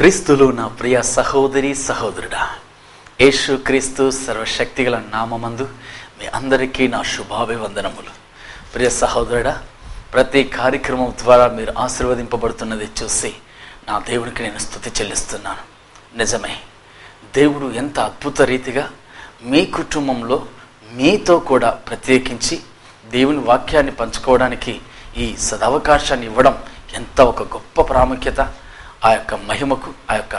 క్రీస్తులు నా ప్రియ సహోదరి సహోదరుడా, యేసు క్రీస్తు సర్వశక్తిగల నామమందు మీ అందరికీ నా శుభాభివందనములు. ప్రియ సహోదరుడా, ప్రతి కార్యక్రమం ద్వారా మీరు ఆశీర్వదింపబడుతున్నది చూసి నా దేవునికి నేను స్తుతి చెల్లిస్తున్నాను. నిజమే, దేవుడు ఎంత అద్భుత రీతిగా మీ కుటుంబంలో మీతో కూడా ప్రత్యేకించి దేవుని వాక్యాన్ని పంచుకోవడానికి ఈ సదవకాశాన్ని ఇవ్వడం ఎంత ఒక గొప్ప ప్రాముఖ్యత. ఆ యొక్క మహిమకు, ఆ యొక్క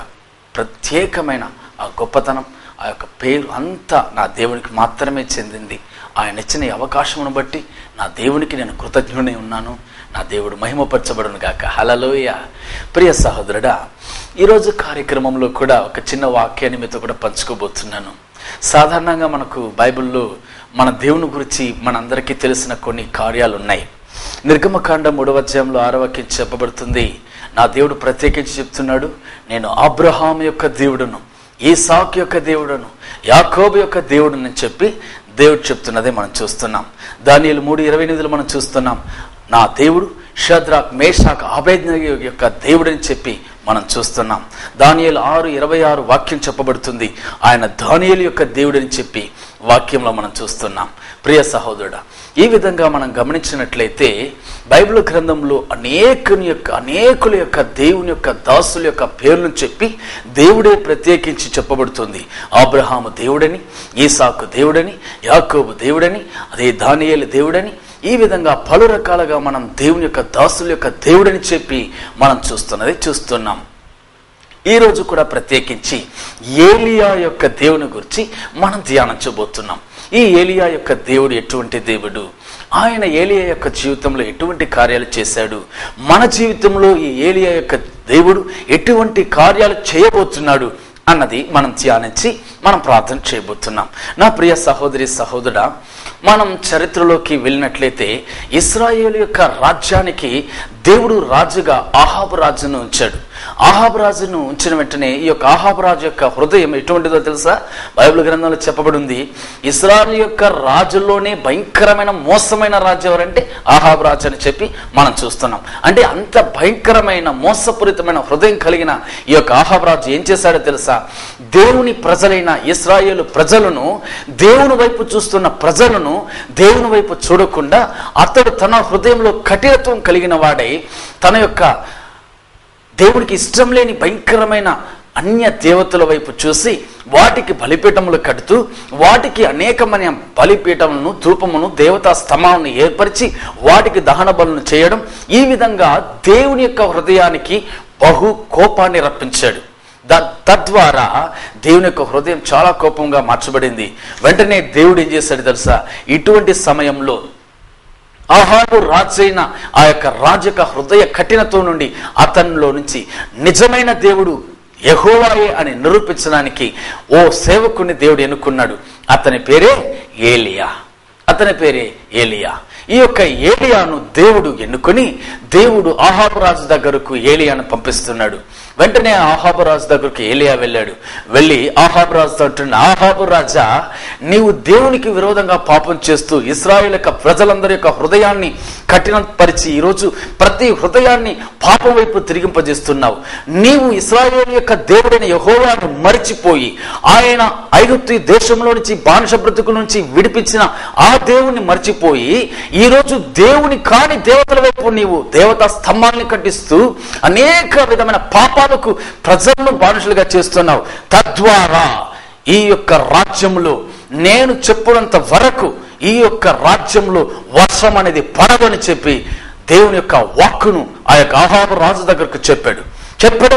ప్రత్యేకమైన ఆ గొప్పతనం, ఆ యొక్క పేరు అంతా నా దేవునికి మాత్రమే చెందింది. ఆయన ఇచ్చిన ఈ అవకాశమును బట్టి నా దేవునికి నేను కృతజ్ఞుడై ఉన్నాను. నా దేవుడు మహిమపరచబడును గాక. హల్లెలూయా. ప్రియ సహోదరుడా, ఈరోజు కార్యక్రమంలో కూడా ఒక చిన్న వాక్యాన్ని మీతో కూడా పంచుకోబోతున్నాను. సాధారణంగా మనకు బైబిల్లో మన దేవుని గురించి మనందరికీ తెలిసిన కొన్ని కార్యాలు ఉన్నాయి. నిర్గమకాండం 3వ అధ్యాయంలో 6వ వాక్యం చెప్పబడుతుంది. నా దేవుడు ప్రత్యేకించి చెప్తున్నాడు, నేను అబ్రహాం యొక్క దేవుడును, ఈసాకు యొక్క దేవుడును, యాకోబు యొక్క దేవుడును అని చెప్పి దేవుడు చెప్తున్నదే మనం చూస్తున్నాం. దానియేలు 3:28 మనం చూస్తున్నాం, నా దేవుడు షద్రాక్, మేషాక్, అబేద్నెగో యొక్క దేవుడని చెప్పి మనం చూస్తున్నాం. దానియేలు 6:26 వాక్యం చెప్పబడుతుంది, ఆయన దానియేలు యొక్క దేవుడని చెప్పి వాక్యంలో మనం చూస్తున్నాం. ప్రియ సహోదరుడా, ఈ విధంగా మనం గమనించినట్లయితే బైబిల్ గ్రంథంలో అనేకుల యొక్క దేవుని యొక్క దాసుల యొక్క పేర్లను చెప్పి దేవుడే ప్రత్యేకించి చెప్పబడుతుంది. అబ్రహాము దేవుడని, ఈసాకు దేవుడని, యాకోబు దేవుడని, అదే దానియేలు దేవుడని, ఈ విధంగా పలు రకాలుగా మనం దేవుని యొక్క దాసుల యొక్క దేవుడని చెప్పి మనం చూస్తున్నాం. ఈరోజు కూడా ప్రత్యేకించి ఏలియా యొక్క దేవుని గురించి మనం ధ్యానించబోతున్నాం. ఈ ఏలియా యొక్క దేవుడు ఎటువంటి దేవుడు, ఆయన ఏలియా యొక్క జీవితంలో ఎటువంటి కార్యాలు చేశాడు, మన జీవితంలో ఈ ఏలియా యొక్క దేవుడు ఎటువంటి కార్యాలు చేయబోతున్నాడు అన్నది మనం ధ్యానించి మనం ప్రార్థన చేయబోతున్నాం. నా ప్రియ సహోదరి సహోదరుడా, మనం చరిత్రలోకి వెళ్ళినట్లయితే ఇశ్రాయేలు యొక్క రాజ్యానికి దేవుడు రాజుగా అహాబు రాజును ఉంచాడు. అహాబు రాజును ఉంచిన వెంటనే ఈ యొక్క అహాబు రాజు యొక్క హృదయం ఎటువంటిదో తెలుసా? బైబిల్ గ్రంథంలో చెప్పబడింది, ఇశ్రాయేలు యొక్క రాజుల్లోనే భయంకరమైన మోసమైన రాజు ఎవరంటే అహాబు రాజు అని చెప్పి మనం చూస్తున్నాం. అంటే అంత భయంకరమైన మోసపూరితమైన హృదయం కలిగిన ఈ యొక్క అహాబు రాజు ఏం చేశాడో తెలుసా? దేవుని ప్రజలైన ఇశ్రాయేలు ప్రజలను, దేవుని వైపు చూస్తున్న ప్రజలను దేవుని వైపు చూడకుండా అతడు తన హృదయంలో కఠినత్వం కలిగిన వాడై తన యొక్క దేవుడికి ఇష్టం లేని భయంకరమైన అన్య దేవతల వైపు చూసి వాటికి బలిపీఠములు కడుతూ వాటికి అనేకమైన బలిపీఠములను, ధూపమును, దేవతా స్తంభాలను ఏర్పరిచి వాటికి దహన బలులను చేయడం, ఈ విధంగా దేవుని యొక్క హృదయానికి బహు కోపాన్ని రప్పించాడు. తద్వారా దేవుని యొక్క హృదయం చాలా కోపంగా మార్చబడింది. వెంటనే దేవుడు ఏం చేశాడు తెలుసా? ఇటువంటి సమయంలో అహాబు రాజైన ఆ యొక్క రాజు యొక్క హృదయ కఠినత్వం నుండి అతనిలో నుంచి నిజమైన దేవుడు యెహోవాయే అని నిరూపించడానికి ఓ సేవకుని దేవుడు ఎన్నుకున్నాడు. అతని పేరే ఏలియా. ఈ యొక్క ఏలియాను దేవుడు ఎన్నుకొని దేవుడు అహాబు రాజు దగ్గరకు ఏలియాను పంపిస్తున్నాడు. వెంటనే అహాబు రాజు దగ్గరకు ఏలియా వెళ్ళి అహాబు రాజుతో అంటున్నా, అహాబు రాజా, నీవు దేవునికి విరోధంగా పాపం చేస్తూ ఇశ్రాయేలు యొక్క ప్రజలందరి యొక్క హృదయాన్ని కఠినపరిచి ఈరోజు ప్రతి హృదయాన్ని పాపం వైపు తిరిగింపజేస్తున్నావు. నీవు ఇశ్రాయేలు యొక్క దేవుడైన యెహోవాను మరిచిపోయి ఆయన ఐగుప్తు దేశంలో నుంచి బానిస బ్రతుకు నుంచి విడిపించిన ఆ దేవుని మర్చిపోయి ఈరోజు దేవుని కాని దేవతల వైపు నీవు దేవతా స్తంభాన్ని కట్టిస్తూ అనేక విధమైన పాపాలకు ప్రజలను బానిసలుగా చేస్తున్నావు. తద్వారా ఈ యొక్క రాజ్యంలో నేను చెప్పినంత వరకు ఈ యొక్క రాజ్యంలో వర్షం అనేది పడదని చెప్పి దేవుని యొక్క వాక్కును ఆ యొక్క అహాబు రాజు దగ్గరకు చెప్పాడు.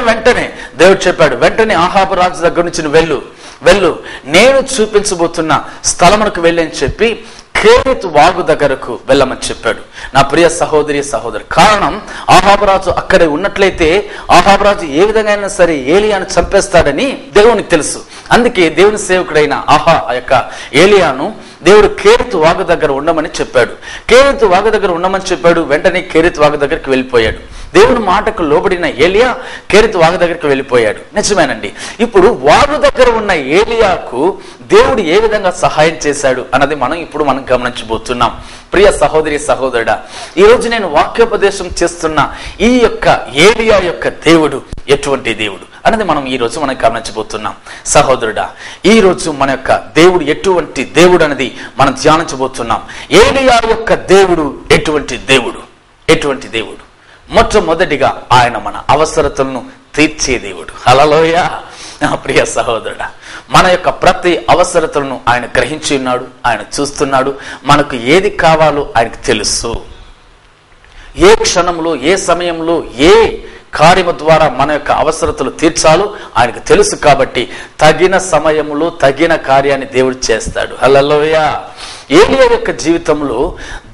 వెంటనే దేవుడు చెప్పాడు, వెంటనే అహాబు రాజు దగ్గర నుంచి వెళ్ళు, నేను చూపించబోతున్న స్థలమునకు వెళ్ళని చెప్పి కేరెతు వాగు దగ్గరకు వెళ్ళమని చెప్పాడు. నా ప్రియ సహోదరి సహోదరు, కారణం అహాబు రాజు అక్కడే ఉన్నట్లయితే అహాబు రాజు ఏ విధంగా అయినా సరే ఏలియాను చంపేస్తాడని దేవునికి తెలుసు. అందుకే దేవుని సేవకుడైన ఆ యొక్క ఏలియాను దేవుడు కేరెతు వాగు దగ్గర ఉండమని చెప్పాడు. వెంటనే కేరెతు వాగు దగ్గరికి వెళ్ళిపోయాడు. దేవుని మాటకు లోబడిన ఏలియా కేరెతు వాగు దగ్గరికి వెళ్ళిపోయాడు. నిజమేనండి. ఇప్పుడు వాగు దగ్గర ఉన్న ఏలియాకు దేవుడు ఏ విధంగా సహాయం చేశాడు అన్నది మనం గమనించబోతున్నాం. ప్రియ సహోదరి సహోదరుడా, ఈరోజు నేను వాక్యోపదేశం చేస్తున్న ఈ యొక్క ఏలియా యొక్క దేవుడు ఎటువంటి దేవుడు అన్నది ఈరోజు మనం గమనించబోతున్నాం. సహోదరుడా, ఈరోజు మన యొక్క దేవుడు ఎటువంటి దేవుడు అనేది మనం ధ్యానించబోతున్నాం. ఏలియా యొక్క దేవుడు ఎటువంటి దేవుడు? మొట్టమొదటిగా ఆయన మన అవసరతలను తీర్చే దేవుడు. హల్లెలూయా. ప్రియ సహోదరుడా, మన యొక్క ప్రతి అవసరతలను ఆయన గ్రహించి ఉన్నాడు, ఆయన చూస్తున్నాడు. మనకు ఏది కావాలో ఆయనకు తెలుసు. ఏ క్షణంలో, ఏ సమయంలో, ఏ కార్యము ద్వారా మన యొక్క అవసరతలు తీర్చాలో ఆయనకు తెలుసు. కాబట్టి తగిన సమయంలో తగిన కార్యాన్ని దేవుడు చేస్తాడు. హల్లెలూయా. ఏలియా యొక్క జీవితంలో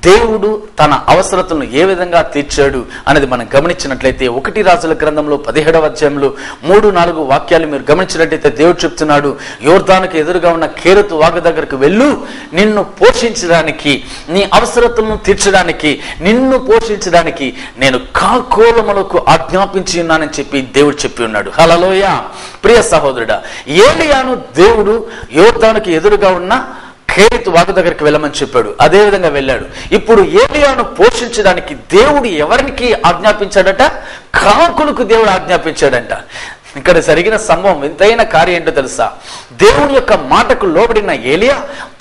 దేవుడు తన అవసరతలను ఏ విధంగా తీర్చాడు అనేది మనం గమనించినట్లయితే 1 రాజుల గ్రంథంలో 17వ అధ్యాయంలో 3-4 వాక్యాలు మీరు గమనించినట్లయితే దేవుడు చెప్తున్నాడు, యోర్దానుకు ఎదురుగా ఉన్న కేరెతు వాగు దగ్గరకు వెళ్ళు, నిన్ను పోషించడానికి, నీ అవసరతలను తీర్చడానికి, నిన్ను పోషించడానికి నేను కాకోలములకు ఆజ్ఞాపించి ఉన్నానని చెప్పి దేవుడు చెప్పి ఉన్నాడు. హల్లెలూయా. ప్రియ సహోదరుడా, ఏలియాను దేవుడు యోర్దానుకు ఎదురుగా ఉన్న కేరెతు వాగు దగ్గరికి వెళ్ళమని చెప్పాడు. అదే విధంగా వెళ్ళాడు. ఇప్పుడు ఏలియాను పోషించడానికి దేవుడు ఎవరికి ఆజ్ఞాపించాడట? కాకులకు దేవుడు ఆజ్ఞాపించాడంట. ఇక్కడ జరిగిన సంభవం, వింతైన కార్యం ఏంటో తెలుసా? దేవుని యొక్క మాటకు లోబడిన ఏలియా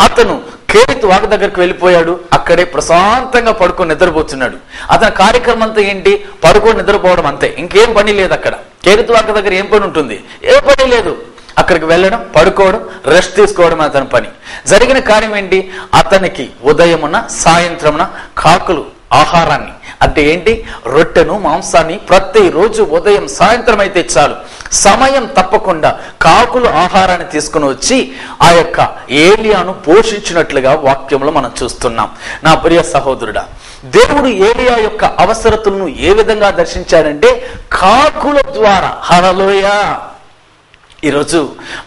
అతను కేరెతు వాగు దగ్గరికి వెళ్ళిపోయాడు. అక్కడే ప్రశాంతంగా పడుకొని నిద్రపోతున్నాడు. అతని కార్యక్రమం అంతా ఏంటి? పడుకొని నిద్రపోవడం అంతే, ఇంకేం పని లేదు. అక్కడ కేరెతు వాగు దగ్గర ఏం పని ఉంటుంది? ఏ పని లేదు. అక్కడికి వెళ్ళడం, పడుకోవడం, రెస్ట్ తీసుకోవడం అతని పని. జరిగిన కార్యం ఏంటి? అతనికి ఉదయమున సాయంత్రమున కాకులు ఆహారాన్ని, అంటే ఏంటి? రొట్టెను, మాంసాన్ని ప్రతిరోజు ఉదయం సాయంత్రం అయితే చాలు, సమయం తప్పకుండా కాకులు ఆహారాన్ని తీసుకుని వచ్చి ఆ యొక్క ఏలియాను పోషించినట్లుగా వాక్యంలో మనం చూస్తున్నాం. నా ప్రియ సహోదరుడా, దేవుడు ఏలియా యొక్క అవసరతలను ఏ విధంగా దర్శించాడంటే కాకుల ద్వారా. హల్లెలూయా. ఈరోజు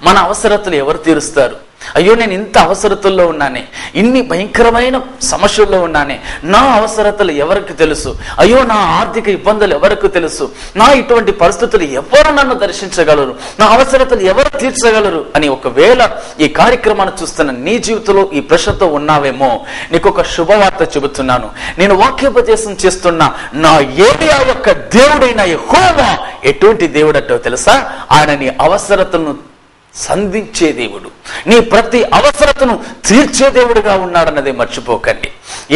మన అవసరతలు ఎవరు తీరుస్తారు? అయ్యో, నేను ఇంత అవసరతల్లో ఉన్నానే, ఇన్ని భయంకరమైన సమస్యల్లో ఉన్నానే, నా అవసరతలు ఎవరికి తెలుసు? అయ్యో, నా ఆర్థిక ఇబ్బందులు ఎవరికి తెలుసు? నా ఇటువంటి పరిస్థితులు ఎవరు నన్ను దర్శించగలరు? నా అవసరతలు ఎవరు తీర్చగలరు అని ఒకవేళ ఈ కార్యక్రమాన్ని చూస్తున్న నీ జీవితంలో ఈ ప్రశ్నతో ఉన్నావేమో, నీకు ఒక శుభవార్త చెబుతున్నాను. నేను వాక్యోపదేశం చేస్తున్న నా ఏలియా యొక్క దేవుడైన యెహోవా ఎటువంటి దేవుడటో తెలుసా? ఆయన నీ అవసరతలను సంధించే దేవుడు, నీ ప్రతి అవసరతను తీర్చే దేవుడుగా ఉన్నాడన్నదే మర్చిపోకండి.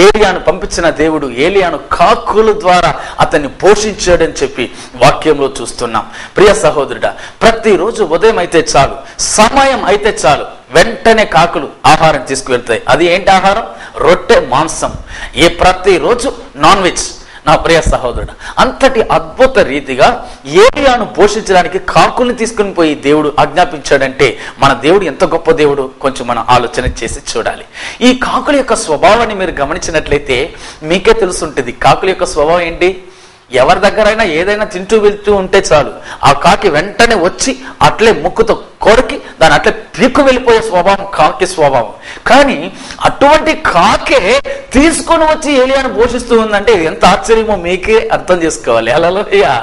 ఏలియాను పంపించిన దేవుడు ఏలియాను కాకుల ద్వారా అతన్ని పోషించాడని చెప్పి వాక్యంలో చూస్తున్నాం. ప్రియ సహోదరుడా, ప్రతిరోజు ఉదయం అయితే చాలు, సమయం అయితే చాలు, వెంటనే కాకులు ఆహారం తీసుకువెళ్తాయి. అది ఏంటి ఆహారం? రొట్టె, మాంసం. ప్రతిరోజు నాన్ వెజ్. నా ప్రియ సహోదరుడు, అంతటి అద్భుత రీతిగా ఏలియాను పోషించడానికి కాకుల్ని తీసుకుని పోయి దేవుడు ఆజ్ఞాపించాడంటే మన దేవుడు ఎంత గొప్ప దేవుడు కొంచెం మనం ఆలోచన చేసి చూడాలి. ఈ కాకుల యొక్క స్వభావాన్ని మీరు గమనించినట్లయితే మీకే తెలుసుంటుంది. కాకుల యొక్క స్వభావం ఏంటి? ఎవరి దగ్గరైనా ఏదైనా తింటూ వెళ్తూ ఉంటే చాలు, ఆ కాకి వెంటనే వచ్చి అట్లే ముక్కుతో కొరికి దాన్ని అట్లే పీక్కు వెళ్ళిపోయే స్వభావం కాకి స్వభావం. కానీ అటువంటి కాకే తీసుకొని వచ్చి ఏలియాను పోషిస్తూ ఉందంటే ఎంత ఆశ్చర్యమో మీకే అర్థం చేసుకోవాలి. హల్లెలూయా.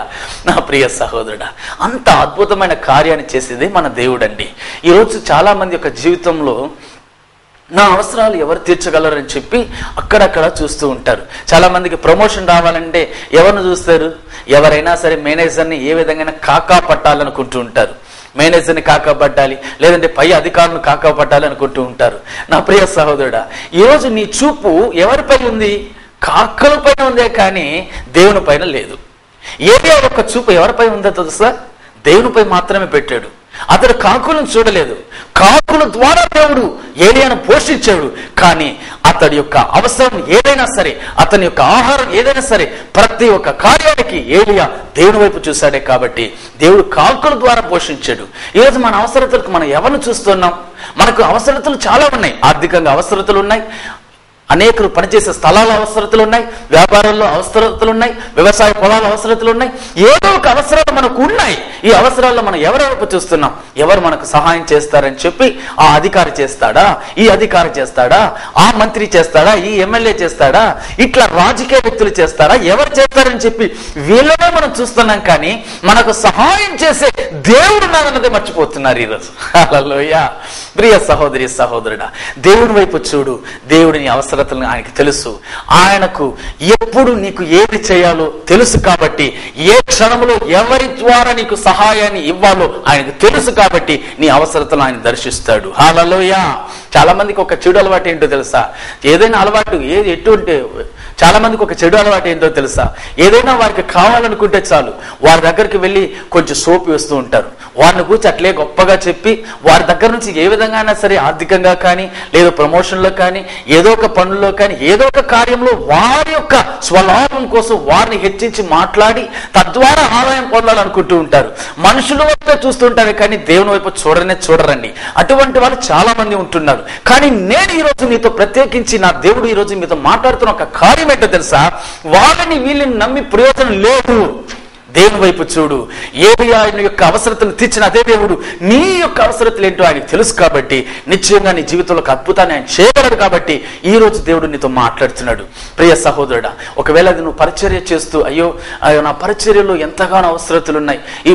నా ప్రియ సహోదరుడా, అంత అద్భుతమైన కార్యాన్ని చేసేది మన దేవుడండి. ఈరోజు చాలా మంది యొక్క జీవితంలో నా అవసరాలు ఎవరు తీర్చగలరని చెప్పి అక్కడక్కడ చూస్తూ ఉంటారు. చాలా మందికి ప్రమోషన్ రావాలంటే ఎవరిని చూస్తారు? ఎవరైనా సరే మేనేజర్ని ఏ విధంగా కాకా పట్టాలనుకుంటూ ఉంటారు. మేనేజర్ని కాకాపట్టాలి, లేదంటే పై అధికారులను కాకాపట్టాలి అనుకుంటూ ఉంటారు. నా ప్రియ సహోదరుడా, ఈరోజు నీ చూపు ఎవరిపై ఉంది? కాకల పైన ఉందే కానీ దేవుని పైన లేదు. ఏలియా యొక్క చూపు ఎవరిపై ఉందో తెలుసా? దేవునిపై మాత్రమే పెట్టాడు. అతడు కాకులను చూడలేదు. కాకుల ద్వారా దేవుడు ఏలియాను పోషించాడు. కానీ అతడి యొక్క అవసరం ఏదైనా సరే, అతని యొక్క ఆహారం ఏదైనా సరే, ప్రతి ఒక్క కార్యానికి ఏలియా దేవుని వైపు చూశాడే. కాబట్టి దేవుడు కాకుల ద్వారా పోషించాడు. ఈరోజు మన అవసరతలకు మనం ఎవరిని చూస్తున్నాం? మనకు అవసరతలు చాలా ఉన్నాయి. ఆర్థికంగా అవసరతలు ఉన్నాయి, అనేకులు పనిచేసే స్థలాల అవసరతలు ఉన్నాయి, వ్యాపారాల్లో అవసరతలు ఉన్నాయి, వ్యవసాయ పొలాల అవసరతలు ఉన్నాయి, ఏదో ఒక అవసరాలు మనకు ఉన్నాయి. ఈ అవసరాల్లో మనం ఎవరెవరికి చూస్తున్నాం, ఎవరు మనకు సహాయం చేస్తారని చెప్పి ఆ అధికారి చేస్తాడా, ఈ అధికారి చేస్తాడా, ఆ మంత్రి చేస్తాడా, ఈ ఎమ్మెల్యే చేస్తాడా, ఇట్లా రాజకీయ వ్యక్తులు చేస్తారా, ఎవరు చేస్తారని చెప్పి వీళ్ళనే మనం చూస్తున్నాం. కానీ మనకు సహాయం చేసే దేవుడు నాదన్నదే మర్చిపోతున్నారు ఈరోజు. హల్లెలూయా. ప్రియ సహోదరి సహోదరుడా, దేవుని వైపు చూడు. దేవుడిని అవసరతలను ఆయనకు తెలుసు. ఆయనకు ఎప్పుడు నీకు ఏది చేయాలో తెలుసు కాబట్టి, ఏ క్షణంలో ఎవరి ద్వారా నీకు సహాయాన్ని ఇవ్వాలో ఆయనకు తెలుసు కాబట్టి నీ అవసరతలు ఆయన దర్శిస్తాడు. హల్లెలూయా. చాలా మందికి ఒక చెడు అలవాటు ఏంటో తెలుసా? ఏదైనా అలవాటు ఎటువంటి చాలా మందికి ఒక చెడు అలవాటు ఏంటో తెలుసా? ఏదైనా వారికి కావాలనుకుంటే చాలు వారి దగ్గరికి వెళ్ళి కొంచెం సోపు వేస్తూ ఉంటారు. వారిని కూర్చి అట్లే గొప్పగా చెప్పి వారి దగ్గర నుంచి ఏ విధంగా అయినా సరే ఆర్థికంగా కానీ, లేదా ప్రమోషన్లో కానీ, ఏదో ఒక పనుల్లో కానీ, ఏదో ఒక కార్యంలో వారి యొక్క స్వలాభం కోసం వారిని హెచ్చించి మాట్లాడి తద్వారా ఆదాయం పొందాలనుకుంటూ ఉంటారు. మనుషుల వైపు చూస్తుంటారు కానీ దేవుని వైపు చూడరండి. అటువంటి వాళ్ళు చాలా మంది ఉంటున్నారు. కానీ నేను ఈరోజు మీతో ప్రత్యేకించి నా దేవుడు ఈరోజు మీతో మాట్లాడుతున్న ఒక కార్యం ఏంటో తెలుసా? వాళ్ళని వీళ్ళని నమ్మి ప్రయోజనం లేదు. దేవుని వైపు చూడు. ఏది ఆయన యొక్క అవసరతలు తీర్చిన అదే దేవుడు నీ యొక్క అవసరతలు ఏంటో ఆయనకు తెలుసు కాబట్టి నిశ్చయంగా నీ జీవితంలో అద్భుతాన్ని ఆయన చేయగలడు. కాబట్టి ఈ రోజు దేవుడు నీతో మాట్లాడుతున్నాడు. ప్రియ సహోదరుడా, ఒకవేళ అది నువ్వు పరిచర్య చేస్తూ అయ్యో నా పరిచర్యలో ఎంతగానో అవసరతలు ఉన్నాయి, ఈ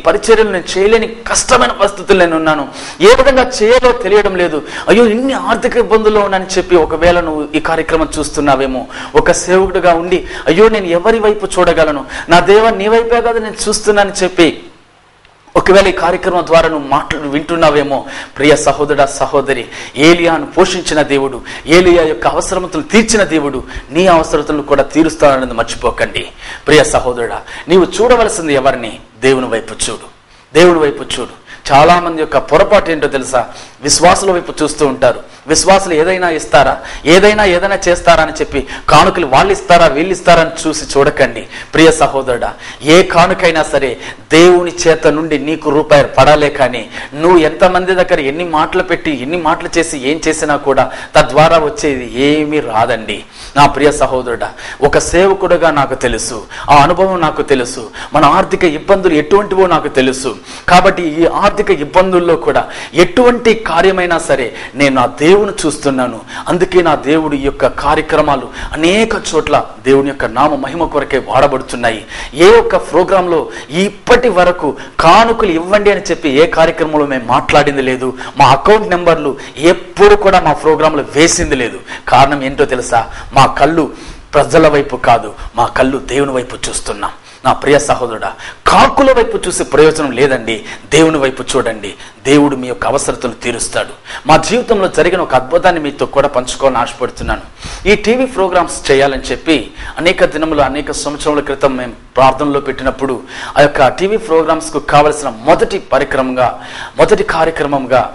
పరిచర్యలు నేను చేయలేని కష్టమైన పరిస్థితులు నేను ఉన్నాను, ఏ విధంగా చేయాలో తెలియడం లేదు, అయ్యో ఇన్ని ఆర్థిక ఇబ్బందుల్లో ఉన్నానని చెప్పి ఒకవేళ నువ్వు ఈ కార్యక్రమం చూస్తున్నావేమో, ఒక సేవకుడుగా ఉండి అయ్యో నేను ఎవరి వైపు చూడగలను, నా దేవా నీ వైపే కదా నేను చూస్తున్నానని చెప్పి ఒకవేళ ఈ కార్యక్రమం ద్వారా నువ్వు వింటున్నావేమో, ప్రియ సహోదరుడా సహోదరి, ఏలియాను పోషించిన దేవుడు, ఏలియా యొక్క అవసరతలు తీర్చిన దేవుడు నీ అవసరతలను కూడా తీరుస్తానన్నది మర్చిపోకండి. ప్రియ సహోదరుడా, నీవు చూడవలసింది ఎవరిని? దేవుని వైపు చూడు. దేవుని వైపు చూడు. చాలా మంది యొక్క పొరపాటు ఏంటో తెలుసా? విశ్వాసుల వైపు చూస్తూ ఉంటారు. విశ్వాసులు ఏదైనా ఇస్తారా, ఏదైనా చేస్తారా అని చెప్పి కానుకలు వాళ్ళు ఇస్తారా వీళ్ళు ఇస్తారా అని చూసి చూడకండి. ప్రియ సహోదరుడా, ఏ కానుకైనా సరే దేవుని చేత నుండి నీకు రూపాయి పడాలే కానీ నువ్వు ఎంతమంది దగ్గర ఎన్ని మాటలు పెట్టి ఎన్ని మాటలు చేసి ఏం చేసినా కూడా తద్వారా వచ్చేది ఏమీ రాదండి. నా ప్రియ సహోదరుడా, ఒక సేవకుడుగా నాకు తెలుసు, ఆ అనుభవం నాకు తెలుసు. మన ఆర్థిక ఇబ్బందులు ఎటువంటివో నాకు తెలుసు. కాబట్టి ఈ ఆర్థిక ఇబ్బందుల్లో కూడా ఎటువంటి కార్యమైనా సరే నేను నా దేవుని చూస్తున్నాను. అందుకే నా దేవుడి యొక్క కార్యక్రమాలు అనేక చోట్ల దేవుని యొక్క నామ మహిమ కొరకే వాడబడుతున్నాయి. ఏ ఒక్క ప్రోగ్రాంలో ఇప్పటి వరకు కానుకలు ఇవ్వండి అని చెప్పి ఏ కార్యక్రమంలో మేము మాట్లాడింది లేదు. మా అకౌంట్ నెంబర్లు ఎప్పుడు కూడా మా ప్రోగ్రాంలో వేసింది లేదు. కారణం ఏంటో తెలుసా? మా కళ్ళు ప్రజల వైపు కాదు, మా కళ్ళు దేవుని వైపు చూస్తున్నాం. నా ప్రియ సహోదరుడా, కాకుల వైపు చూసే ప్రయోజనం లేదండి. దేవుని వైపు చూడండి. దేవుడు మీ యొక్క అవసరతలు తీరుస్తాడు. మా జీవితంలో జరిగిన ఒక అద్భుతాన్ని మీతో కూడా పంచుకోవాలని ఆశపడుతున్నాను. ఈ టీవీ ప్రోగ్రామ్స్ చేయాలని చెప్పి అనేక సంవత్సరాల క్రితం మేము ప్రార్థనలో పెట్టినప్పుడు ఆ యొక్క టీవీ ప్రోగ్రామ్స్కు కావలసిన మొదటి కార్యక్రమంగా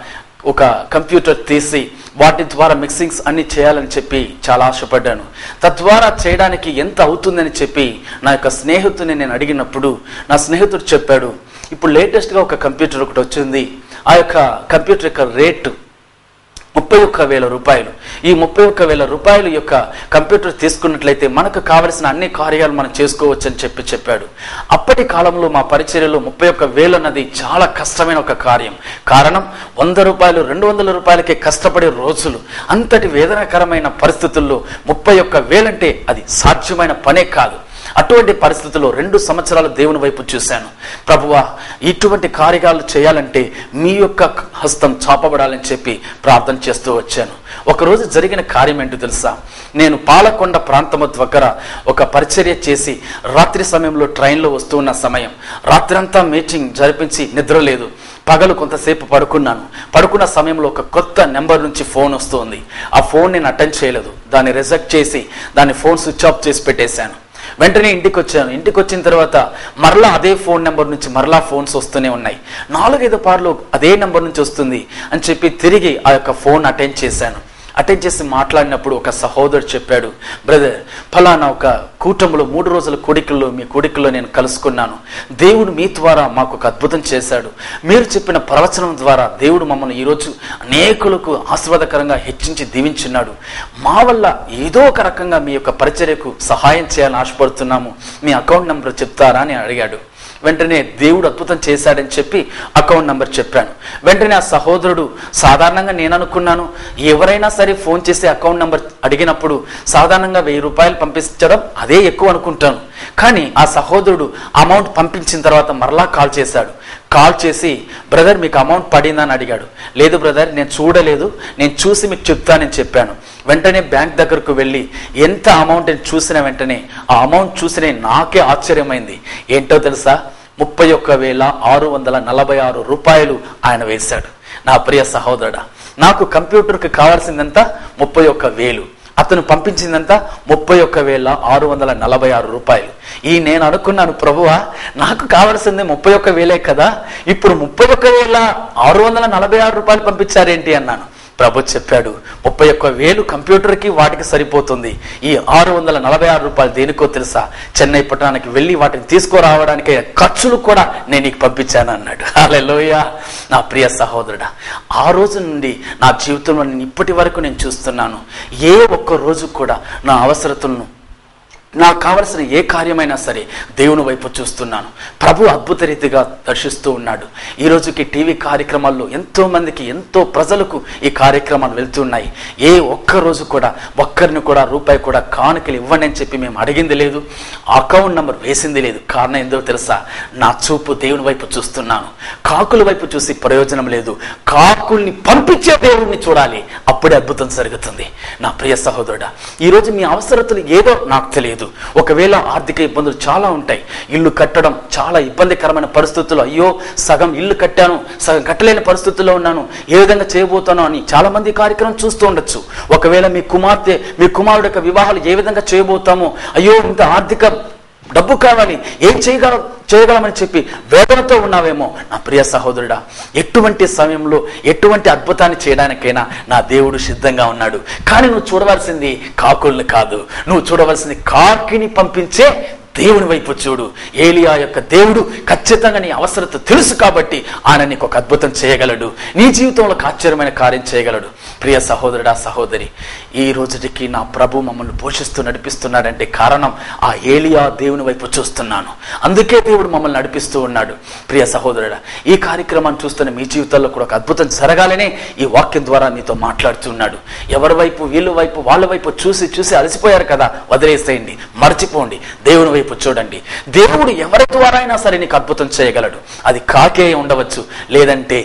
ఒక కంప్యూటర్ తీసి వాటి ద్వారా మిక్సింగ్స్ అన్ని చేయాలని చెప్పి చాలా ఆశపడ్డాను. తద్వారా చేయడానికి ఎంత అవుతుందని చెప్పి నా యొక్క స్నేహితుడిని నేను అడిగినప్పుడు నా స్నేహితుడు చెప్పాడు, ఇప్పుడు లేటెస్ట్గా ఒక కంప్యూటర్ ఒకటి వచ్చింది. ఆ యొక్క కంప్యూటర్ యొక్క రేటు 31,000 రూపాయలు. ఈ 31,000 రూపాయల యొక్క కంప్యూటర్ తీసుకున్నట్లయితే మనకు కావలసిన అన్ని కార్యాలు మనం చేసుకోవచ్చు అని చెప్పాడు. అప్పటి కాలంలో మా పరిచర్యలో 31,000 అన్నది చాలా కష్టమైన ఒక కార్యం. కారణం 100 రూపాయలు 200 రూపాయలకే కష్టపడే రోజులు. అంతటి వేదనకరమైన పరిస్థితుల్లో 31,000 అంటే అది సాధ్యమైన పనే కాదు. అటువంటి పరిస్థితుల్లో 2 సంవత్సరాలు దేవుని వైపు చూశాను. ప్రభువా, ఇటువంటి కార్యాలు చేయాలంటే మీ యొక్క హస్తం చాపబడాలని చెప్పి ప్రార్థన చేస్తూ వచ్చాను. ఒకరోజు జరిగిన కార్యం ఏంటో తెలుసా? నేను పాలకొండ ప్రాంతము దగ్గర ఒక పరిచర్య చేసి రాత్రి సమయంలో ట్రైన్లో వస్తూ ఉన్న సమయం, రాత్రంతా మీటింగ్ జరిపించి నిద్ర లేదు. పగలు కొంతసేపు పడుకున్న సమయంలో ఒక కొత్త నెంబర్ నుంచి ఫోన్ వస్తుంది. ఆ ఫోన్ నేను అటెండ్ చేయలేదు. దాన్ని రిజెక్ట్ చేసి దాన్ని ఫోన్ స్విచ్ ఆఫ్ చేసి పెట్టేశాను. వెంటనే ఇంటికి వచ్చాను. ఇంటికి వచ్చిన తర్వాత మరలా అదే ఫోన్ నెంబర్ నుంచి మరలా ఫోన్స్ వస్తూనే ఉన్నాయి. 4-5 పార్లు అదే నెంబర్ నుంచి వస్తుంది అని చెప్పి తిరిగి ఆ యొక్క ఫోన్ అటెండ్ చేశాను. అటెండ్ చేసి మాట్లాడినప్పుడు ఒక సహోదరుడు చెప్పాడు, బ్రదర్ ఫలానా ఒక కూటములో 3 రోజుల కూడికల్లో మీ కూడికల్లో నేను కలుసుకున్నాను. దేవుడు మీ ద్వారా మాకు ఒక అద్భుతం చేశాడు. మీరు చెప్పిన ప్రవచనం ద్వారా దేవుడు మమ్మల్ని ఈరోజు అనేకులకు ఆశీర్వాదకరంగా హెచ్చించి దీవించున్నాడు. మా వల్ల ఏదో ఒక రకంగా మీ యొక్క పరిచర్యకు సహాయం చేయాలని ఆశపడుతున్నాము. మీ అకౌంట్ నెంబర్ చెప్తారా అని అడిగాడు. వెంటనే దేవుడు అద్భుతం చేశాడని చెప్పి అకౌంట్ నెంబర్ చెప్పాను. వెంటనే ఆ సహోదరుడు, సాధారణంగా నేను అనుకున్నాను ఎవరైనా సరే ఫోన్ చేసి అకౌంట్ నెంబర్ అడిగినప్పుడు సాధారణంగా 1000 రూపాయలు పంపించడం అదే ఎక్కువ అనుకుంటాను. కానీ ఆ సహోదరుడు అమౌంట్ పంపించిన తర్వాత మరలా కాల్ చేశాడు. కాల్ చేసి, బ్రదర్ మీకు అమౌంట్ పడిందని అడిగాడు. లేదు బ్రదర్ నేను చూడలేదు, నేను చూసి మీకు చెప్తానని చెప్పాను. వెంటనే బ్యాంక్ దగ్గరకు వెళ్ళి ఎంత అమౌంట్ చూసిన వెంటనే ఆ అమౌంట్ చూసిన నాకే ఆశ్చర్యమైంది. ఏంటో తెలుసా, 31,646 రూపాయలు ఆయన వేశాడు. నా ప్రియ సహోదరుడా, నాకు కంప్యూటర్కి కావాల్సిందంతా 31,000, అతను పంపించిందంతా 31,646 రూపాయలు. నేను అనుకున్నాను, ప్రభువా నాకు కావాల్సింది 31,000 కదా, ఇప్పుడు 31,646 రూపాయలు పంపించారేంటి అన్నాను. ప్రభు చెప్పాడు, 31,000 కంప్యూటర్కి వాటికి సరిపోతుంది. ఈ 646 రూపాయలు దేనికో తెలుసా, చెన్నై పట్టణానికి వెళ్ళి వాటిని తీసుకురావడానికి ఖర్చులు కూడా నేను నీకు పంపించాను అన్నాడు. హల్లెలూయా. నా ప్రియ సహోదరుడా, ఆ రోజు నుండి నా జీవితంలో నేను ఇప్పటి వరకు నేను చూస్తున్నాను, ఏ ఒక్క రోజు కూడా నా అవసరతలను, నాకు కావలసిన ఏ కార్యమైనా సరే దేవుని వైపు చూస్తున్నాను. ప్రభు అద్భుత రీతిగా దర్శిస్తూ ఉన్నాడు. ఈ రోజుకి టీవీ కార్యక్రమాల్లో ఎంతో మందికి, ఎంతో ప్రజలకు ఈ కార్యక్రమాలు వెళ్తున్నాయి. ఏ ఒక్క రోజు కూడా ఒక్కరిని కూడా రూపాయి కూడా కానుకలు ఇవ్వండి అని చెప్పి మేము అడిగింది లేదు, అకౌంట్ నెంబర్ వేసింది లేదు. కారణం ఏందో తెలుసా, నా చూపు దేవుని వైపు చూస్తున్నాను. కాకుల వైపు చూసి ప్రయోజనం లేదు, కాకుల్ని పంపించే దేవుడిని చూడాలి, అప్పుడే అద్భుతం జరుగుతుంది. నా ప్రియ సహోదరుడా, ఈరోజు మీ అవసరతలు ఏదో నాకు తెలియదు. ఒకవేళ ఆర్థిక ఇబ్బందులు చాలా ఉంటాయి, ఇల్లు కట్టడం చాలా ఇబ్బందికరమైన పరిస్థితుల్లో, అయ్యో సగం ఇల్లు కట్టాను, సగం కట్టలేని పరిస్థితుల్లో ఉన్నాను, ఏ విధంగా చేయబోతాను అని చాలా మంది కార్యక్రమం చూస్తూ ఉండొచ్చు. ఒకవేళ మీ కుమార్తె, మీ కుమారుడు యొక్క వివాహాలు ఏ విధంగా చేయబోతామో, అయ్యో ఇంత ఆర్థిక డబ్బు కావాలి, ఏం చేయగలమని చెప్పి వేదనతో ఉన్నావేమో. నా ప్రియ సహోదరుడా, ఎటువంటి సమయంలో ఎటువంటి అద్భుతాన్ని చేయడానికైనా నా దేవుడు సిద్ధంగా ఉన్నాడు. కానీ నువ్వు చూడవలసింది కాకుల్ని కాదు, నువ్వు చూడవలసింది కాకిని పంపించే దేవుని వైపు చూడు. ఏలియా యొక్క దేవుడు ఖచ్చితంగా నీ అవసరత తెలుసు కాబట్టి ఆయన నీకు ఒక అద్భుతం చేయగలడు, నీ జీవితంలో ఒక ఆశ్చర్యమైన కార్యం చేయగలడు. ప్రియ సహోదరుడా, సహోదరి, ఈ రోజుకి నా ప్రభు మమ్మల్ని పోషిస్తూ నడిపిస్తున్నాడంటే కారణం ఆ ఏలియా దేవుని వైపు చూస్తున్నాను, అందుకే దేవుడు మమ్మల్ని నడిపిస్తూ ఉన్నాడు. ప్రియ సహోదరుడా, ఈ కార్యక్రమాన్ని చూస్తున్న మీ జీవితాల్లో కూడా ఒక అద్భుతం జరగాలనే ఈ వాక్యం ద్వారా మీతో మాట్లాడుతున్నాడు. ఎవరి వైపు, వీళ్ళ వైపు, వాళ్ళ వైపు చూసి చూసి అలసిపోయారు కదా, వదిలేసేయండి, మర్చిపోండి, దేవుని వైపు చూడండి. దేవుడు ఎవరి ద్వారా అయినా సరే నీకు అద్భుతం చేయగలడు. అది కాకే ఉండవచ్చు, లేదంటే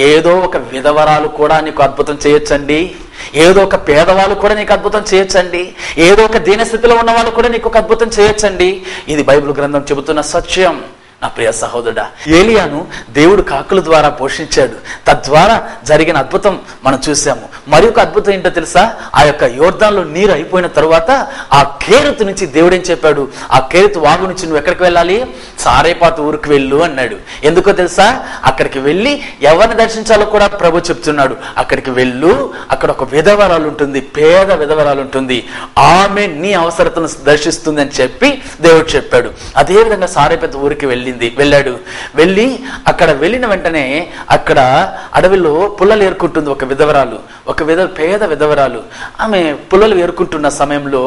ఏదో ఒక విధవరాలు కూడా నీకు అద్భుతం చేయొచ్చండి, ఏదో ఒక పేదవాళ్ళు కూడా నీకు అద్భుతం చేయొచ్చండి, ఏదో ఒక దీనస్థితిలో ఉన్న వాళ్ళు కూడా నీకు ఒక అద్భుతం చేయొచ్చండి. ఇది బైబిల్ గ్రంథం చెబుతున్న సత్యం. నా ప్రియ సహోదరుడా, ఏలియాను దేవుడు కాకుల ద్వారా పోషించాడు, తద్వారా జరిగిన అద్భుతం మనం చూసాము. మరి ఒక అద్భుతం ఏంటో తెలుసా, ఆ యొక్క యోర్దాన్లో నీరు అయిపోయిన తరువాత ఆ కేరెతు నుంచి దేవుడు ఏం చెప్పాడు, ఆ కేరెతు వాగు నుంచి నువ్వు ఎక్కడికి వెళ్ళాలి, సారేపాతు ఊరికి వెళ్ళు అన్నాడు. ఎందుకో తెలుసా, అక్కడికి వెళ్ళి ఎవరిని దర్శించాలో కూడా ప్రభు చెప్తున్నాడు. అక్కడికి వెళ్ళు, అక్కడ ఒక విధవరాలు ఉంటుంది, పేద విధవరాలు ఉంటుంది, ఆమె నీ అవసరతను దర్శిస్తుంది అని చెప్పి దేవుడు చెప్పాడు. అదేవిధంగా సారేపాతు ఊరికి వెళ్ళాడు. వెళ్ళి అక్కడ వెళ్ళిన వెంటనే అక్కడ అడవిలో పుల్లలు ఏరుకుంటుంది ఒక విధవరాలు, ఒక పేద విధవరాలు. ఆమె పుల్లలు ఏరుకుంటున్న సమయంలో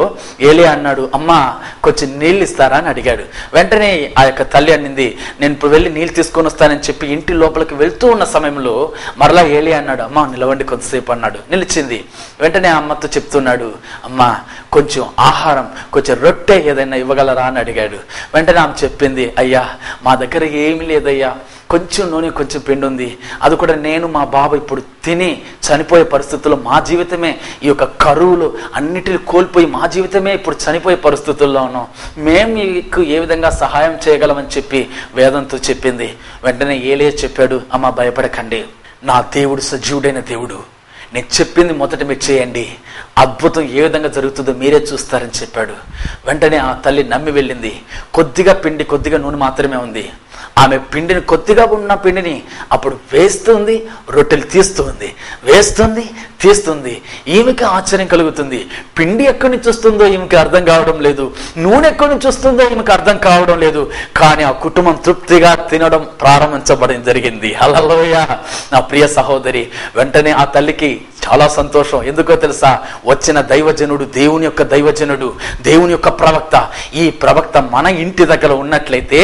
ఏలియా అన్నాడు, అమ్మా కొంచెం నీళ్ళు ఇస్తారా అని అడిగాడు. వెంటనే ఆ యొక్క తల్లి అనింది, నేను ఇప్పుడు వెళ్ళి నీళ్ళు తీసుకొని వస్తానని చెప్పి ఇంటి లోపలికి వెళ్తూ ఉన్న సమయంలో మరలా ఏలియా అన్నాడు, అమ్మ నిలవండి కొంతసేపు అన్నాడు. నిలిచింది. వెంటనే ఆ అమ్మతో చెప్తున్నాడు, అమ్మా కొంచెం ఆహారం, కొంచెం రొట్టె ఏదైనా ఇవ్వగలరా అని అడిగాడు. వెంటనే ఆమె చెప్పింది, అయ్యా మా దగ్గర ఏమీ లేదయ్యా, కొంచెం నూనె కొంచెం పిండి ఉంది, అది కూడా నేను మా బాబు ఇప్పుడు తిని చనిపోయే పరిస్థితుల్లో, మా జీవితమే ఈ యొక్క కరువులు అన్నిటిని కోల్పోయి మా జీవితమే ఇప్పుడు చనిపోయే పరిస్థితుల్లో ఉన్నాం, మేము మీకు ఏ విధంగా సహాయం చేయగలమని చెప్పి వేదంతో చెప్పింది. వెంటనే ఏలియా చెప్పాడు, అమ్మ భయపడకండి, నా దేవుడు సజీవుడైన దేవుడు, నేను చెప్పింది మొదట మీరు చేయండి, అద్భుతం ఏ విధంగా జరుగుతుందో మీరే చూస్తారని చెప్పాడు. వెంటనే ఆ తల్లి నమ్మి వెళ్ళింది. కొద్దిగా పిండి, కొద్దిగా నూనె మాత్రమే ఉంది. ఆమె పిండిని, కొద్దిగా ఉన్న పిండిని అప్పుడు వేస్తుంది, రొట్టెలు తీస్తుంది, వేస్తుంది, తీస్తుంది. ఈమెకి ఆశ్చర్యం కలుగుతుంది. పిండి ఎక్కడి నుంచి వస్తుందో ఈమెకి అర్థం కావడం లేదు, నూనె ఎక్కడి నుంచి వస్తుందో ఈమెకి అర్థం కావడం లేదు. కానీ ఆ కుటుంబం తృప్తిగా తినడం ప్రారంభించబడింది, జరిగింది. హల్లెలూయా. నా ప్రియ సహోదరి, వెంటనే ఆ తల్లికి చాలా సంతోషం. ఎందుకో తెలుసా? వచ్చిన దైవజనుడు, దేవుని యొక్క దైవజనుడు, దేవుని యొక్క ప్రవక్త. ఈ ప్రవక్త మన ఇంటి దగ్గర ఉన్నట్లయితే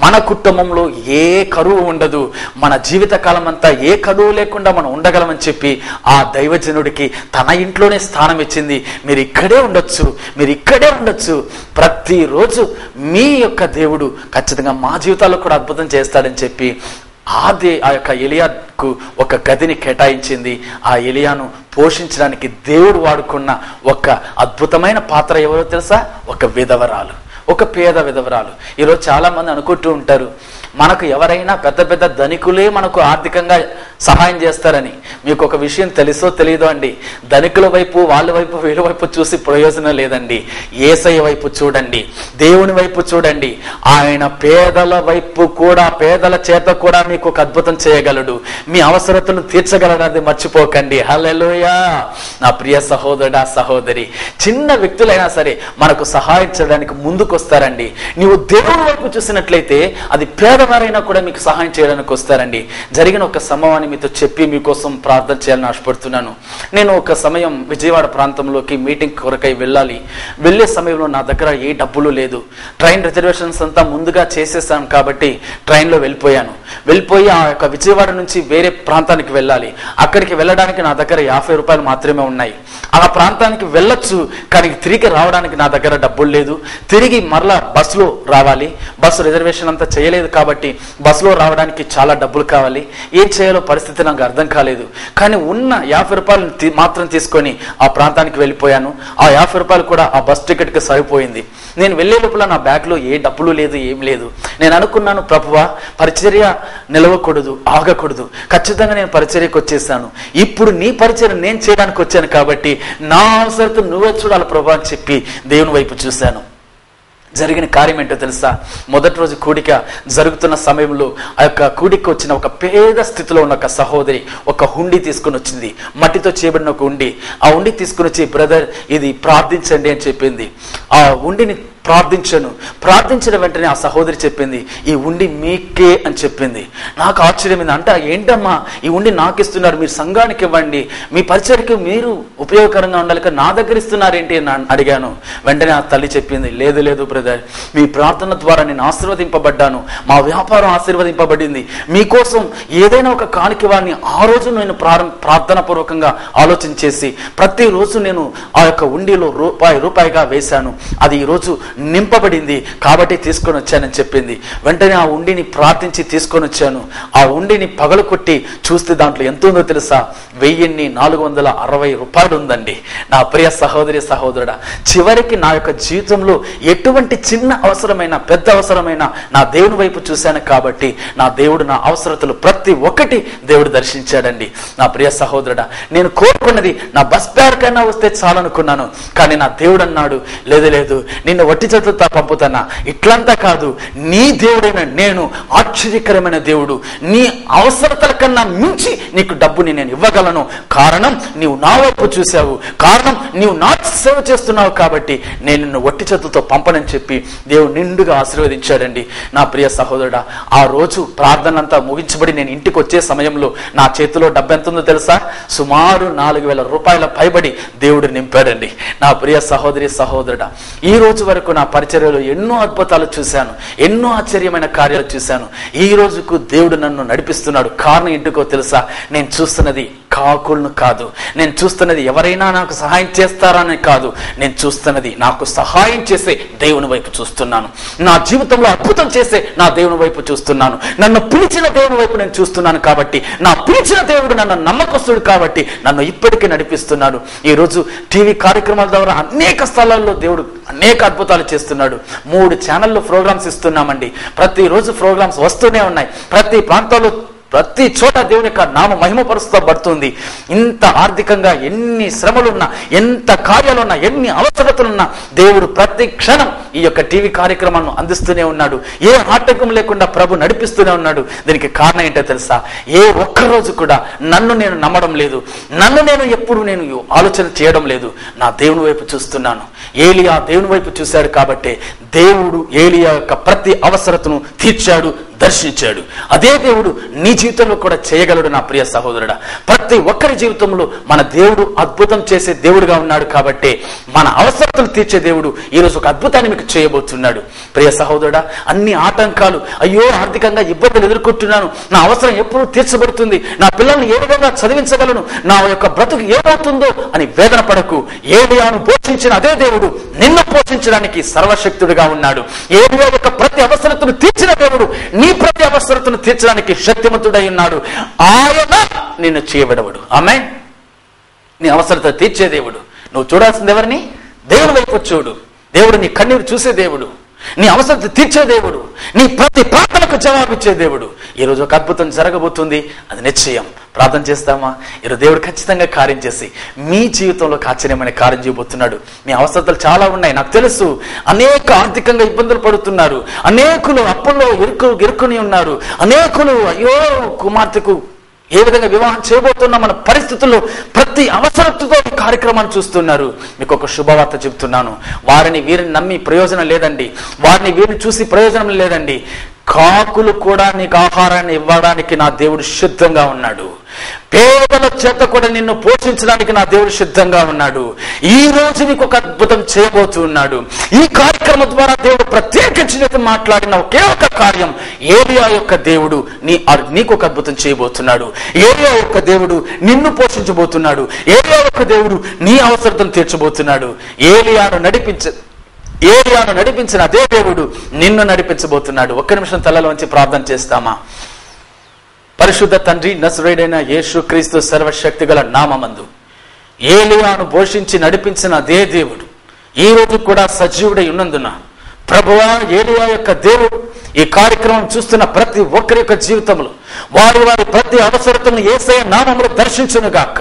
మన కుటుంబంలో ఏ కరువు ఉండదు, మన జీవిత కాలం అంతా ఏ కరువు లేకుండా మనం ఉండగలమని చెప్పి ఆ దైవజనుడికి తన ఇంట్లోనే స్థానం ఇచ్చింది. మీరు ఇక్కడే ఉండొచ్చు, మీరు ఇక్కడే ఉండొచ్చు. ప్రతిరోజు మీ యొక్క దేవుడు ఖచ్చితంగా మా జీవితాల్లో కూడా అద్భుతం చేస్తాడని చెప్పి ఆ యొక్క ఎలియాకు ఒక గదిని కేటాయించింది. ఆ ఎలియాను పోషించడానికి దేవుడు వాడుకున్న ఒక అద్భుతమైన పాత్ర ఎవరో తెలుసా? ఒక విధవరాలు, ఒక పేద విధవరాలు. ఈరోజు చాలా మంది అనుకుంటూ ఉంటారు, మనకు ఎవరైనా పెద్ద పెద్ద ధనికులే మనకు ఆర్థికంగా సహాయం చేస్తారని. మీకు ఒక విషయం తెలుసో తెలియదో అండి, ధనికుల వైపు, వాళ్ళ వైపు, వీళ్ళ వైపు చూసి ప్రయోజనం లేదండి. యేసయ్య వైపు చూడండి, దేవుని వైపు చూడండి. ఆయన పేదల వైపు కూడా, పేదల చేత కూడా మీకు ఒక అద్భుతం చేయగలడు, మీ అవసరతను తీర్చగలడది మర్చిపోకండి. హల్లెలూయా. నా ప్రియ సహోదరుడా, సహోదరి, చిన్న వ్యక్తులైనా సరే మనకు సహాయం చేయడానికి ముందుకు వస్తారండి. నీవు దేవుని వైపు చూసినట్లయితే అది పేదవారైనా కూడా మీకు సహాయం చేయడానికి వస్తారండి. జరిగిన ఒక సంభవాన్ని మీతో చెప్పి మీకోసం ప్రార్థన చేయాలని ఆశపడుతున్నాను. నేను ఒక సమయం విజయవాడ ప్రాంతంలోకి మీటింగ్ కొరకై వెళ్ళాలి. వెళ్ళే సమయంలో నా దగ్గర ఏ డబ్బులు లేదు. ట్రైన్ రిజర్వేషన్స్ అంతా ముందుగా చేసేసాను కాబట్టి ట్రైన్లో వెళ్ళిపోయి ఆ యొక్క విజయవాడ నుంచి వేరే ప్రాంతానికి వెళ్ళాలి. అక్కడికి వెళ్ళడానికి నా దగ్గర 50 రూపాయలు మాత్రమే ఉన్నాయి. ఆ ప్రాంతానికి వెళ్ళొచ్చు, కానీ తిరిగి రావడానికి నా దగ్గర డబ్బులు లేదు. తిరిగి మరలా బస్సులో రావాలి. బస్సు రిజర్వేషన్ అంతా చేయలేదు కాబట్టి బస్సులో రావడానికి చాలా డబ్బులు కావాలి. ఏం చేయాలో పరిస్థితి నాకు అర్థం కాలేదు. కానీ ఉన్న 50 రూపాయలు మాత్రం తీసుకొని ఆ ప్రాంతానికి వెళ్ళిపోయాను. ఆ 50 రూపాయలు కూడా ఆ బస్ టికెట్కి సరిపోయింది. నేను వెళ్ళే లోపల నా బ్యాగ్లో ఏ డబ్బులు లేదు, ఏం లేదు. నేను అనుకున్నాను, ప్రభువా, పరిచర్య నిలవకూడదు, ఆగకూడదు. ఖచ్చితంగా నేను పరిచర్యకు వచ్చేసాను. ఇప్పుడు నీ పరిచర్య నేను చేయడానికి వచ్చాను కాబట్టి నా అవసరం నువ్వే చూడాలి ప్రభువా అని చెప్పి దేవుని వైపు చూశాను. జరిగిన కార్యం ఏంటో తెలుసా? మొదటి రోజు కూడిక జరుగుతున్న సమయంలో ఆ యొక్క కూడికి వచ్చిన ఒక పేద స్థితిలో ఉన్న ఒక సహోదరి ఒక హుండీ తీసుకుని వచ్చింది, మట్టితో చేయబడిన ఒక హుండీ. ఆ హుండీ తీసుకుని వచ్చి, బ్రదర్ ఇది ప్రార్థించండి అని చెప్పింది. ఆ హుండీని ప్రార్థించిన వెంటనే ఆ సహోదరి చెప్పింది, ఈ ఉండి మీకే అని చెప్పింది. నాకు ఆశ్చర్యమైంది. అంటే ఏంటమ్మా, ఈ ఉండి నాకు ఇస్తున్నారు, మీరు సంఘానికి ఇవ్వండి, మీ పరిచర్యకు మీరు ఉపయోగకరంగా ఉండాలి, నా దగ్గర ఇస్తున్నారేంటి అని అడిగాను. వెంటనే ఆ తల్లి చెప్పింది, లేదు బ్రదర్, మీ ప్రార్థన ద్వారా నేను ఆశీర్వదింపబడ్డాను, మా వ్యాపారం ఆశీర్వదింపబడింది, మీకోసం ఏదైనా ఒక కానుక ఇవ్వాలని ఆ రోజు నేను ప్రార్థన పూర్వకంగా ఆలోచన చేసి ప్రతిరోజు నేను ఆ యొక్క ఉండిలో రూపాయిగా వేశాను. అది ఈరోజు నింపబడింది కాబట్టి తీసుకొని వచ్చానని చెప్పింది. వెంటనే ఆ ఉండిని ప్రార్థించి తీసుకొని వచ్చాను. ఆ ఉండిని పగలు కొట్టి చూస్తే దాంట్లో ఎంత ఉందో తెలుసా? 1460 రూపాయలు ఉందండి. నా ప్రియ సహోదరి సహోదరుడా, చివరికి నా యొక్క జీవితంలో ఎటువంటి చిన్న అవసరమైన పెద్ద అవసరమైన నా దేవుని వైపు చూశాను కాబట్టి నా దేవుడు నా అవసరతలు ప్రతి ఒక్కటి దేవుడు దర్శించాడండి. నా ప్రియ సహోదరుడా, నేను కోరుకున్నది నా బస్ ఫేర్ కన్నా వస్తే చాలనుకున్నాను. కానీ నా దేవుడు అన్నాడు, లేదు నిన్ను వట్టి చేతులతో పంపుతానా, ఇట్లంతా కాదు, నీ దేవుడైన నేను ఆశ్చర్యకరమైన దేవుడు, నీ అవసరతల కన్నా మించి నీకు డబ్బుని నేను ఇవ్వగలను. కారణం నీవు నా వైపు చూసావు, కారణం నీవు నా సేవ చేస్తున్నావు కాబట్టి నేను నిన్ను వట్టి చేతులతో పంపనని చెప్పి దేవుడు నిండుగా ఆశీర్వదించాడండి. నా ప్రియ సహోదరుడా, ఆ రోజు ప్రార్థన అంతా ముగించబడి నేను ఇంటికి వచ్చే సమయంలో నా చేతిలో డబ్బు ఎంత ఉందో తెలుసా? సుమారు 4000 రూపాయల పైబడి దేవుడు నింపాడండి. నా ప్రియ సహోదరి సహోదరుడా, ఈ రోజు వరకు నా పరిచర్యలో ఎన్నో అద్భుతాలు చూశాను, ఎన్నో ఆశ్చర్యమైన కార్యాలు చూశాను. ఈ రోజుకు దేవుడు నన్ను నడిపిస్తున్నాడు. కారణం ఏంటికో తెలుసా? నేను చూస్తున్నది కాకులను కాదు, నేను చూస్తున్నది ఎవరైనా నాకు సహాయం చేస్తారని కాదు, నేను చూస్తున్నది నాకు సహాయం చేసే దేవుని వైపు చూస్తున్నాను. నా జీవితంలో అద్భుతం చేసే నా దేవుని వైపు చూస్తున్నాను. నన్ను పిలిచిన దేవుని వైపు నేను చూస్తున్నాను కాబట్టి, నా పిలిచిన దేవుడు నన్ను నమ్మకస్తుడు కాబట్టి నన్ను ఇప్పటికీ నడిపిస్తున్నాడు. ఈరోజు టీవీ కార్యక్రమాల ద్వారా అనేక స్థలాల్లో దేవుడు అనేక అద్భుతాలు చేస్తున్నాడు. 3 ఛానల్లో ప్రోగ్రామ్స్ ఇస్తున్నామండి. ప్రతిరోజు ప్రోగ్రామ్స్ వస్తూనే ఉన్నాయి. ప్రతి ప్రాంతాల్లో ప్రతి చోట దేవుని యొక్క నామ మహిమపరుస్తబడుతుంది. ఇంత ఆర్థికంగా ఎన్ని శ్రమలున్నా, ఎంత కార్యాలున్నా, ఎన్ని అవసరతలున్నా దేవుడు ప్రతి క్షణం ఈ యొక్క టీవీ కార్యక్రమాలను అందిస్తూనే ఉన్నాడు. ఏ ఆటంకం లేకుండా ప్రభు నడిపిస్తూనే ఉన్నాడు. దీనికి కారణం ఏంటో తెలుసా? ఏ ఒక్కరోజు కూడా నన్ను నేను నమ్మడం లేదు, నన్ను నేను ఎప్పుడు నేను ఆలోచన చేయడం లేదు. నా దేవుని వైపు చూస్తున్నాను. ఏలియా దేవుని వైపు చూశాడు కాబట్టి దేవుడు ఏలియా యొక్క ప్రతి అవసరతను తీర్చాడు, దర్శించాడు. అదే దేవుడు నీ జీవితంలో కూడా చేయగలడు నా ప్రియ సహోదరుడా. ప్రతి ఒక్కరి జీవితంలో మన దేవుడు అద్భుతం చేసే దేవుడుగా ఉన్నాడు కాబట్టి మన అవసరతలు తీర్చే దేవుడు ఈరోజు ఒక అద్భుతాన్ని మీకు చేయబోతున్నాడు. ప్రియ సహోదరుడా, అన్ని ఆటంకాలు, అయ్యో ఆర్థికంగా ఇబ్బందులు ఎదుర్కొంటున్నాను, నా అవసరం ఎప్పుడు తీర్చబడుతుంది, నా పిల్లల్ని ఏ విధంగా చదివించగలను, నా యొక్క బ్రతుకు ఏమవుతుందో అని వేదన పడకు. ఏలియాను పోషించిన అదే దేవుడు నిన్ను పోషించడానికి సర్వశక్తుడిగా ఉన్నాడు. ఏలియా యొక్క ప్రతి అవసరతను తీర్చిన దేవుడు నీ ప్రతి అవసరతను తీర్చడానికి శక్తిమంతుడై ఉన్నాడు. ఆయన నిన్ను చేయబడవడు. ఆమేన్. నీ అవసరత తీర్చే దేవుడు. నువ్వు చూడాల్సింది ఎవరిని? దేవుని వైపు చూడు. దేవుడు నీ కన్నీరు చూసే దేవుడు, నీ అవసరత తీర్చే దేవుడు, నీ ప్రతి ప్రార్థనకు జవాబిచ్చే దేవుడు. ఈరోజు ఒక అద్భుతం జరగబోతుంది, అది నిశ్చయం. ప్రార్థన చేస్తామా? ఈరోజు దేవుడు ఖచ్చితంగా కార్యం చేసి మీ జీవితంలో ఆశ్చర్యమైన కార్యం చేయబోతున్నాడు. మీ అవసరతలు చాలా ఉన్నాయి, నాకు తెలుసు. అనేక ఆర్థికంగా ఇబ్బందులు పడుతున్నారు, అనేకులు అప్పుల్లో ఇరుక్కుని ఉన్నారు, అనేకులు అయ్యో కుమార్తెకు ఏ విధంగా వివాహం చేయబోతున్నా మన పరిస్థితుల్లో ప్రతి అవసరతతో ఈ కార్యక్రమాన్ని చూస్తున్నారు. మీకు ఒక శుభవార్త చెప్తున్నాను. వారిని వీరిని నమ్మి ప్రయోజనం లేదండి, వారిని వీరిని చూసి ప్రయోజనం లేదండి. కాకులు కూడా నీకు ఆహారాన్ని ఇవ్వడానికి నా దేవుడు సిద్ధంగా ఉన్నాడు. పేదల చేత కూడా నిన్ను పోషించడానికి నా దేవుడు సిద్ధంగా ఉన్నాడు. ఈ రోజు నీకు ఒక అద్భుతం చేయబోతున్నాడు. ఈ కార్యక్రమం ద్వారా దేవుడు ప్రత్యేకించి మాట్లాడిన ఒకే ఒక కార్యం, ఏలియా యొక్క దేవుడు నీకు ఒక అద్భుతం చేయబోతున్నాడు. ఏలియా యొక్క దేవుడు నిన్ను పోషించబోతున్నాడు. ఏలియా యొక్క దేవుడు నీ అవసరతను తీర్చబోతున్నాడు. ఏలియాను నడిపించిన అదే దేవుడు నిన్ను నడిపించబోతున్నాడు. ఒక్క నిమిషం తలలోంచి ప్రార్థన చేస్తామా? పరిశుద్ధ తండ్రి, నజరేయుడైన యేసుక్రీస్తు సర్వశక్తి గల నామమందు ఏలియాను పోషించి నడిపించిన అదే దేవుడు ఈ రోజు కూడా సజీవుడై ఉన్నందున ప్రభువా, ఏలియా యొక్క దేవుడు ఈ కార్యక్రమం చూస్తున్న ప్రతి ఒక్కరి యొక్క జీవితంలో వారి ప్రతి అవసరతను యేసయ్య నామములో దర్శించును గాక.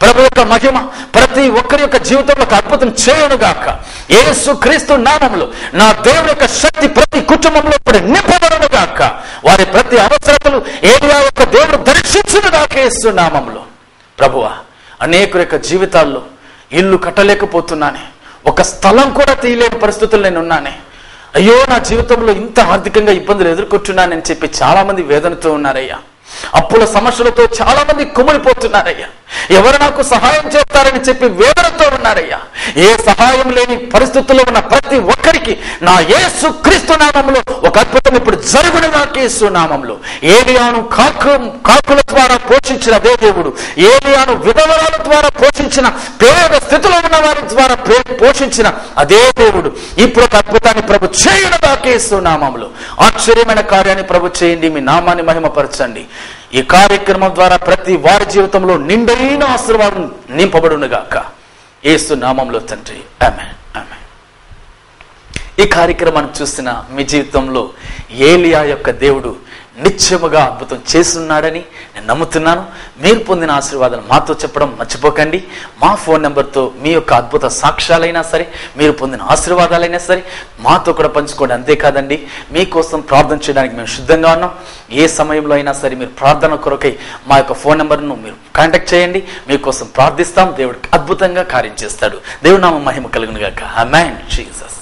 ప్రభు యొక్క మహిమ ప్రతి ఒక్కరి యొక్క జీవితంలో ఒక అద్భుతం చేయను గాక. యేసుక్రీస్తు నామములో నా దేవుని యొక్క శక్తి ప్రతి కుటుంబంలో ఇప్పుడు నింపబడును గాక. వారి ప్రతి అవసరతలు ఏలియా యొక్క దేవుడు దర్శించును గాక యేసు నామములో. ప్రభువా, అనేకుల యొక్క జీవితాల్లో ఇల్లు కట్టలేకపోతున్నానే, ఒక స్థలం కూడా తీయలేని పరిస్థితులు నేను ఉన్నానే, అయ్యో నా జీవితంలో ఇంత ఆర్థికంగా ఇబ్బందులు ఎదుర్కొంటున్నానని చెప్పి చాలా మంది వేదనతో ఉన్నారయ్యా. అప్పుల సమస్యలతో చాలా మంది కుమిలిపోతున్నారయ్యా. ఎవరు నాకు సహాయం చేస్తారని చెప్పి వేదనతో ఉన్నారయ్యా. ఏ సహాయం లేని పరిస్థితుల్లో ఉన్న ప్రతి ఒక్కరికి నా యేసుక్రీస్తు నామములో ఒక అద్భుతం ఇప్పుడు జరుగును గాక. యేసు నామములో ఏలియాను కాకుల ద్వారా పోషించిన అదే దేవుడు, ఏలియాను విధవరాల ద్వారా పోషించిన, పేద స్థితిలో ఉన్న వారి ద్వారా పోషించిన అదే దేవుడు ఇప్పుడు ఒక అద్భుతాన్ని ప్రభు చేయును గాక. యేసు నామములో ఆశ్చర్యమైన కార్యాన్ని ప్రభు చేయండి. మీ నామాన్ని మహిమపరచండి. ఈ కార్యక్రమం ద్వారా ప్రతి వారి జీవితంలో నిండైన ఆశీర్వాదం నింపబడును గాక. యేసు నామంలో తండ్రి, ఆమేన్, ఆమేన్. ఈ కార్యక్రమాన్ని చూసిన మీ జీవితంలో ఏలియా యొక్క దేవుడు నిత్యముగా అద్భుతం చేస్తున్నాడని నేను నమ్ముతున్నాను. మీరు పొందిన ఆశీర్వాదాలు మాతో చెప్పడం మర్చిపోకండి. మా ఫోన్ నెంబర్తో మీ యొక్క అద్భుత సాక్ష్యాలైనా సరే, మీరు పొందిన ఆశీర్వాదాలైనా సరే మాతో కూడా పంచుకోండి. అంతేకాదండి, మీకోసం ప్రార్థన చేయడానికి మేము సిద్ధంగా ఉన్నాం. ఏ సమయంలో అయినా సరే మీరు ప్రార్థన కొరకై మా యొక్క ఫోన్ నెంబర్ను మీరు కాంటాక్ట్ చేయండి. మీకోసం ప్రార్థిస్తాం. దేవుడికి అద్భుతంగా కార్యం చేస్తాడు. దేవుడి నామం మహిమ కలుగును గాక. ఆమేన్. జీసస్.